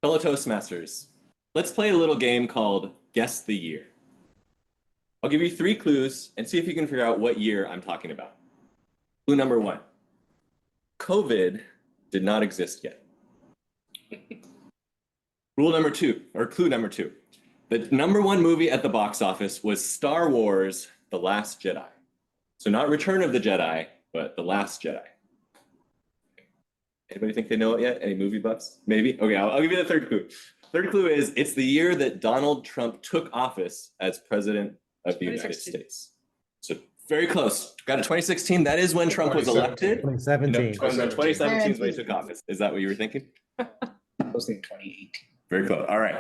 Fellow Toastmasters, let's play a little game called Guess the Year. I'll give you 3 clues and see if you can figure out what year I'm talking about. Clue number 1. COVID did not exist yet. Clue number 2. The #1 movie at the box office was Star Wars: The Last Jedi. So not Return of the Jedi, but The Last Jedi. Anybody think they know it yet? Any movie buffs? Maybe? Okay, I'll give you the 3rd clue. Third clue is it's the year that Donald Trump took office as president of the United States. So very close. Got it, 2016. That is when Trump was elected. 2017. 2017 is when he took office. Is that what you were thinking? I was thinking 2018. Very close. All right.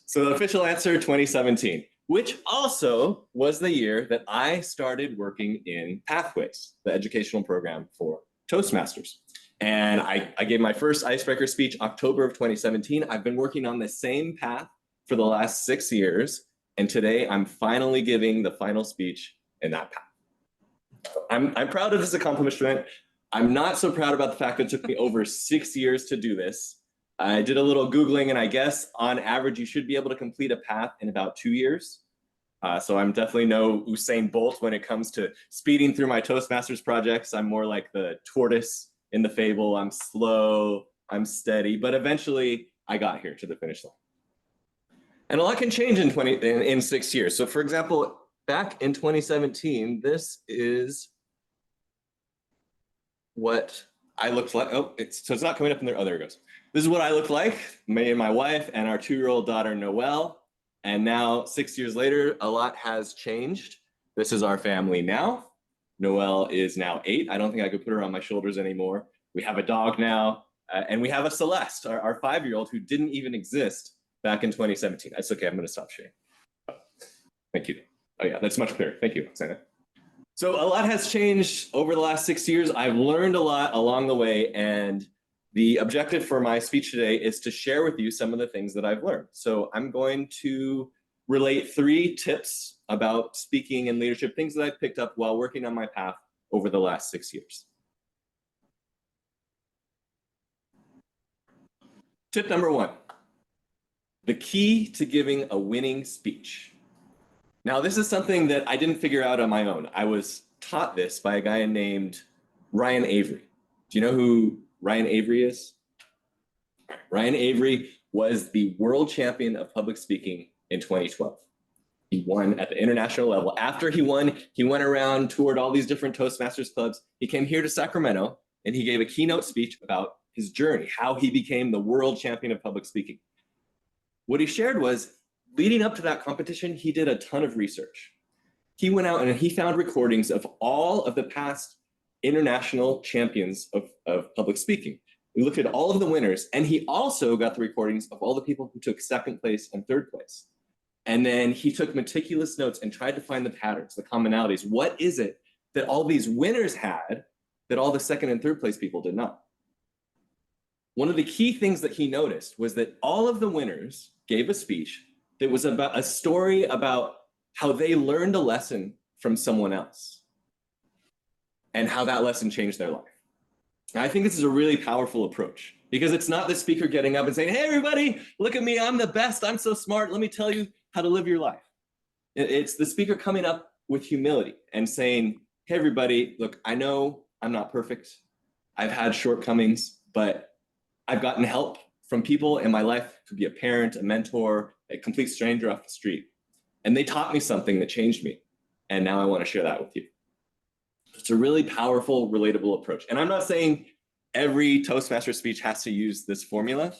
So the official answer, 2017, which also was the year that I started working in Pathways, the educational program for Toastmasters. And I gave my first icebreaker speech October of 2017. I've been working on the same path for the last 6 years. And today I'm finally giving the final speech in that path. I'm proud of this accomplishment. I'm not so proud about the fact that it took me over 6 years to do this. I did a little Googling, and I guess on average, you should be able to complete a path in about 2 years. So I'm definitely no Usain Bolt when it comes to speeding through my Toastmasters projects. I'm more like the tortoise in the fable. I'm slow, I'm steady, but eventually I got here to the finish line. And a lot can change in 6 years. So for example, back in 2017, this is what I looked like. Oh, it's not coming up in there. Oh, there it goes. This is what I looked like, me and my wife and our 2-year-old daughter, Noelle. And now 6 years later, a lot has changed. This is our family now. Noelle is now 8. I don't think I could put her on my shoulders anymore. We have a dog now, and we have a Celeste, our 5-year-old, who didn't even exist back in 2017. That's okay, I'm gonna stop sharing. Thank you. Oh yeah, that's much clearer. Thank you, Oksana. So a lot has changed over the last 6 years. I've learned a lot along the way, and the objective for my speech today is to share with you some of the things that I've learned. So I'm going to relate 3 tips about speaking and leadership, things that I've picked up while working on my path over the last 6 years. Tip number 1, the key to giving a winning speech. Now, this is something that I didn't figure out on my own. I was taught this by a guy named Ryan Avery. Do you know who Ryan Avery is? Ryan Avery was the world champion of public speaking in 2012. He won at the international level. After he won, he went around, toured all these different Toastmasters clubs. He came here to Sacramento and he gave a keynote speech about his journey, how he became the world champion of public speaking. What he shared was, leading up to that competition, he did a ton of research. He went out and he found recordings of all of the past international champions of public speaking. He looked at all of the winners, and he also got the recordings of all the people who took 2nd place and 3rd place. And then he took meticulous notes and tried to find the patterns, the commonalities. What is it that all these winners had that all the 2nd and 3rd place people did not? One of the key things that he noticed was that all of the winners gave a speech that was about a story about how they learned a lesson from someone else and how that lesson changed their life. And I think this is a really powerful approach, because it's not the speaker getting up and saying, hey, everybody, look at me, I'm the best, I'm so smart, let me tell you how to live your life. It's the speaker coming up with humility and saying, hey, everybody, look, I know I'm not perfect. I've had shortcomings, but I've gotten help from people in my life. It could be a parent, a mentor, a complete stranger off the street. And they taught me something that changed me. And now I want to share that with you. It's a really powerful, relatable approach. And I'm not saying every Toastmaster speech has to use this formula,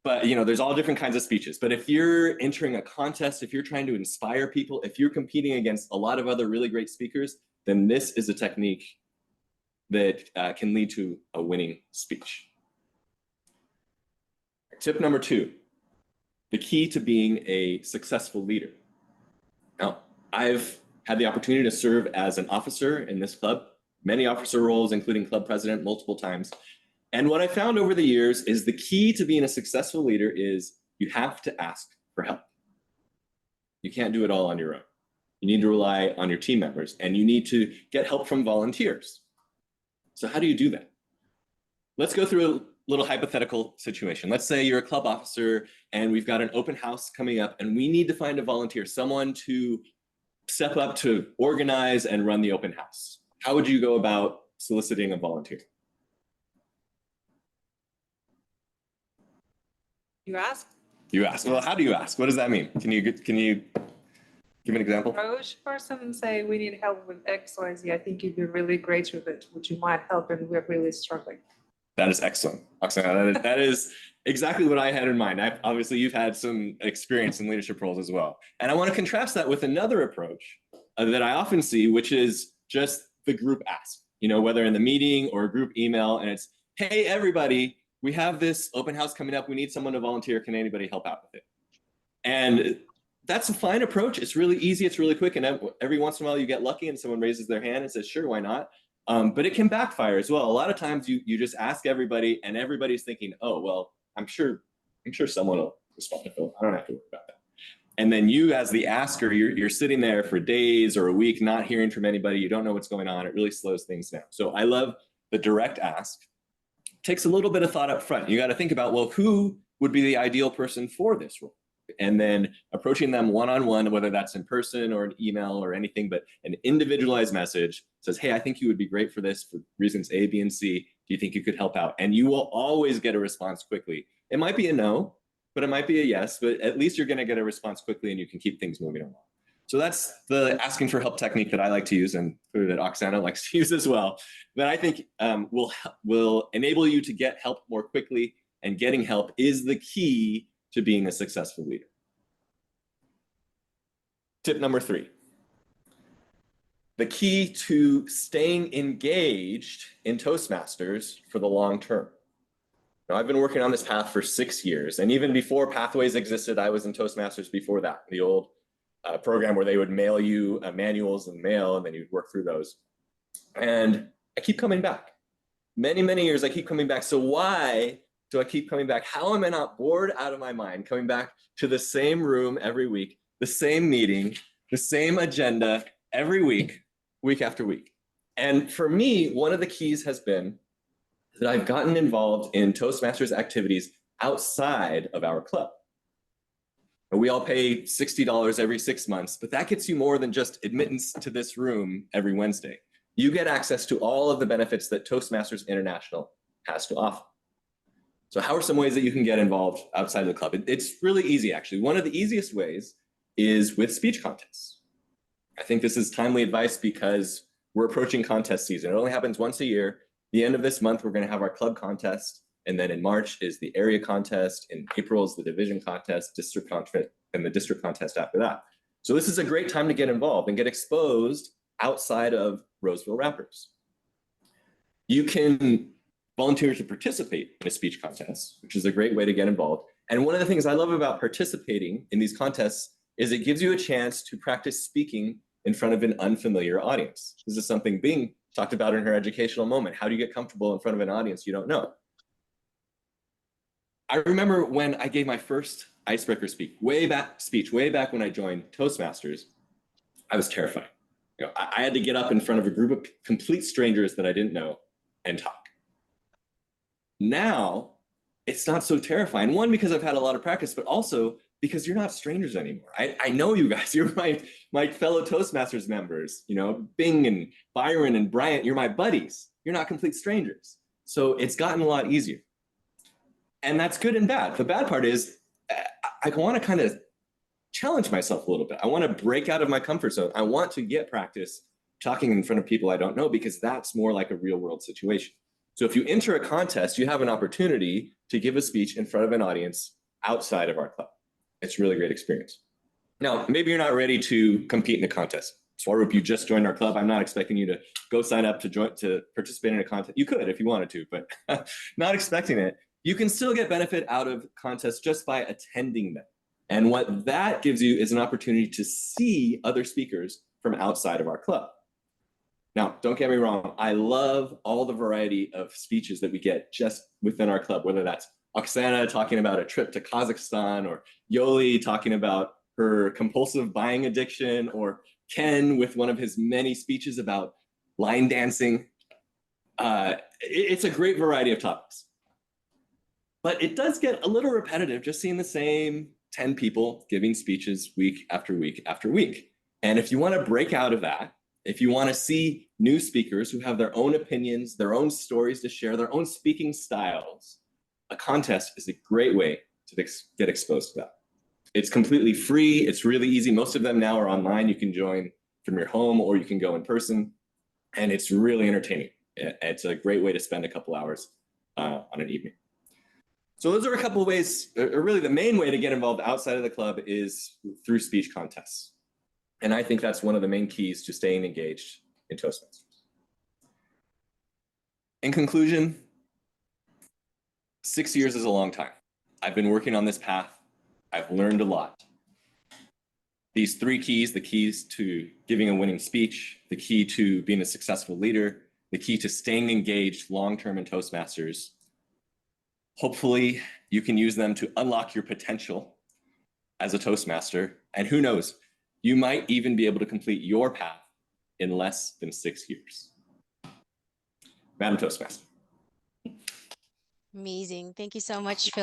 but there's all different kinds of speeches. But if you're entering a contest, if you're trying to inspire people, if you're competing against a lot of other really great speakers, then this is a technique that can lead to a winning speech. Tip number 2, the key to being a successful leader. Now, I've had the opportunity to serve as an officer in this club, many officer roles, including club president multiple times. And what I found over the years is the key to being a successful leader is you have to ask for help. You can't do it all on your own. You need to rely on your team members, and you need to get help from volunteers. So how do you do that? Let's go through little hypothetical situation. Let's say you're a club officer and we've got an open house coming up and we need to find a volunteer, someone to step up to organize and run the open house. How would you go about soliciting a volunteer? You ask? You ask. Well, how do you ask? What does that mean? Can you give an example? Approach person and say, we need help with X, Y, Z. I think you'd be really great with it. Would you mind helping? We're really struggling. That is excellent, Oksana. That is exactly what I had in mind. Obviously, you've had some experience in leadership roles as well. And I want to contrast that with another approach that I often see, which is just the group ask, whether in the meeting or a group email, and it's, hey, everybody, we have this open house coming up. We need someone to volunteer. Can anybody help out with it? And that's a fine approach. It's really easy. It's really quick. And every once in a while you get lucky and someone raises their hand and says, sure, why not? But it can backfire as well. A lot of times you just ask everybody and everybody's thinking, oh, well, I'm sure someone will respond to Phil. I don't have to worry about that. And then you as the asker, you're sitting there for days or a week, not hearing from anybody. You don't know what's going on. It really slows things down. So I love the direct ask. Takes a little bit of thought up front. You got to think about, well, who would be the ideal person for this role? And then approaching them one-on-one, whether that's in person or an email or anything, but an individualized message says, hey, I think you would be great for this for reasons A, B, and C. Do you think you could help out? And you will always get a response quickly. It might be a no, but it might be a yes, but at least you're going to get a response quickly and you can keep things moving along. So that's the asking for help technique that I like to use and that Oksana likes to use as well, that I think will enable you to get help more quickly, and getting help is the key to being a successful leader. Tip number 3. The key to staying engaged in Toastmasters for the long term. Now, I've been working on this path for 6 years, and even before Pathways existed, I was in Toastmasters before that, the old program where they would mail you manuals in the mail, and then you'd work through those. And I keep coming back. Many, many years I keep coming back. So why do I keep coming back? How am I not bored out of my mind coming back to the same room every week, the same meeting, the same agenda every week, week after week? And for me, one of the keys has been that I've gotten involved in Toastmasters activities outside of our club. And we all pay $60 every 6 months, but that gets you more than just admittance to this room every Wednesday. You get access to all of the benefits that Toastmasters International has to offer. So how are some ways that you can get involved outside of the club? It's really easy, actually. One of the easiest ways is with speech contests. I think this is timely advice because we're approaching contest season. It only happens once a year. The end of this month, we're going to have our club contest. And then in March is the area contest. In April is the division contest, district contest, and the district contest after that. So this is a great time to get involved and get exposed outside of Roseville Rappers. You can volunteer to participate in a speech contest, which is a great way to get involved. And one of the things I love about participating in these contests is it gives you a chance to practice speaking in front of an unfamiliar audience. This is something Bing talked about in her educational moment. How do you get comfortable in front of an audience you don't know? I remember when I gave my first icebreaker speech way back when I joined Toastmasters, I was terrified. I had to get up in front of a group of complete strangers that I didn't know and talk. Now, it's not so terrifying. One, because I've had a lot of practice, but also because you're not strangers anymore. I know you guys. You're my fellow Toastmasters members. Bing and Byron and Bryant, you're my buddies. You're not complete strangers. So it's gotten a lot easier. And that's good and bad. The bad part is I want to kind of challenge myself a little bit. I want to break out of my comfort zone. I want to get practice talking in front of people I don't know, because that's more like a real world situation. So if you enter a contest, you have an opportunity to give a speech in front of an audience outside of our club. It's a really great experience. Now, maybe you're not ready to compete in a contest. Swaroop, you just joined our club. I'm not expecting you to go sign up to participate in a contest. You could if you wanted to, but not expecting it. You can still get benefit out of contests just by attending them. And what that gives you is an opportunity to see other speakers from outside of our club. Now, don't get me wrong. I love all the variety of speeches that we get just within our club, whether that's Oksana talking about a trip to Kazakhstan, or Yoli talking about her compulsive buying addiction, or Ken with one of his many speeches about line dancing. It's a great variety of topics. But it does get a little repetitive just seeing the same 10 people giving speeches week after week after week. And if you want to break out of that, if you want to see new speakers who have their own opinions, their own stories to share, their own speaking styles, a contest is a great way to get exposed to that. It's completely free. It's really easy. Most of them now are online. You can join from your home or you can go in person. And it's really entertaining. It's a great way to spend a couple hours on an evening. So those are a couple of ways, or really the main way to get involved outside of the club is through speech contests. And I think that's one of the main keys to staying engaged in Toastmasters. In conclusion, 6 years is a long time. I've been working on this path. I've learned a lot. These three keys, the keys to giving a winning speech, the key to being a successful leader, the key to staying engaged long-term in Toastmasters. Hopefully you can use them to unlock your potential as a Toastmaster. And who knows, you might even be able to complete your path in less than 6 years. Madam Toastmaster. Amazing. Thank you so much, Phil.